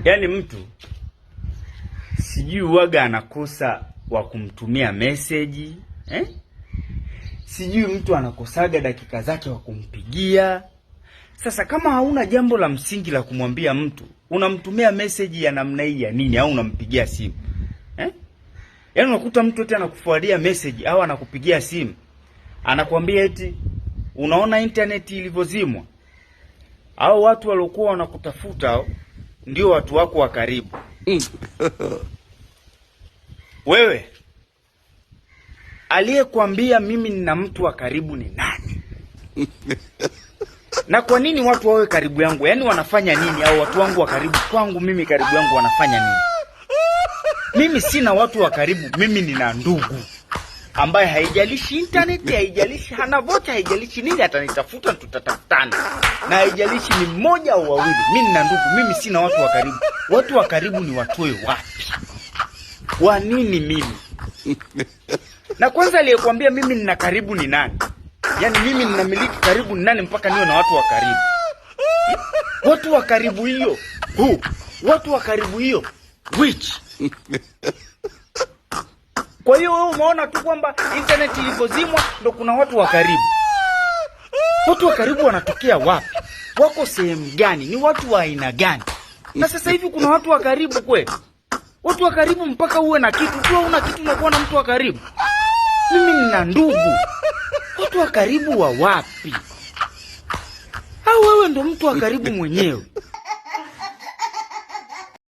Yaani mtu sijui waga anakosa wa kumtumia message, sijui mtu anakosaga dakika zake wa kumpigia. Sasa kama hauna jambo la msingi la kumwambia mtu, unamtumia message ya namna hii ya nini, au unampigia simu? Yaani unakuta mtu eti anakufuadia message au anakupigia simu, anakuambia eti unaona internet ilivyozimwa, au watu waliokuwa wanakutafuta ndio watu wako wa karibu. Wewe aliyekwambia mimi nina mtu wa karibu ni nani? Na kwa nini watu wawe karibu yangu? Yaani wanafanya nini? Au watu wangu wa karibu kwangu mimi karibu yangu wanafanya nini? Mimi sina watu wa karibu, mimi nina ndugu ambaye haijalishi internet, haijalishi hana vocha, haijalishi nini, atanitafuta tutatafutana. Na haijalishi ni mmoja au wawili, mimi nina ndugu, mimi sina watu wa karibu. Watu wa karibu ni watoe wapi? Kwa nini mimi? Na kwanza aliyekwambia mimi nina karibu ni nani? Yaani mimi ninamiliki karibu ni nani mpaka niwe na watu wa karibu? Watu wa karibu hiyo. Watu wa karibu hiyo. Which? Kwa hiyo wewe umeona tu kwamba internet ilipozimwa ndo kuna watu wa karibu. Watu wa karibu wanatokea wapi? Wako sehemu gani? Ni watu wa aina gani? Na sasa hivi kuna watu wa karibu kweli? Watu wa karibu mpaka uwe na kitu. Ukiwa una kitu unakuwa na mtu wa karibu. Mimi nina ndugu. Watu wa karibu wa wapi? Au wewe ndo mtu wa karibu mwenyewe?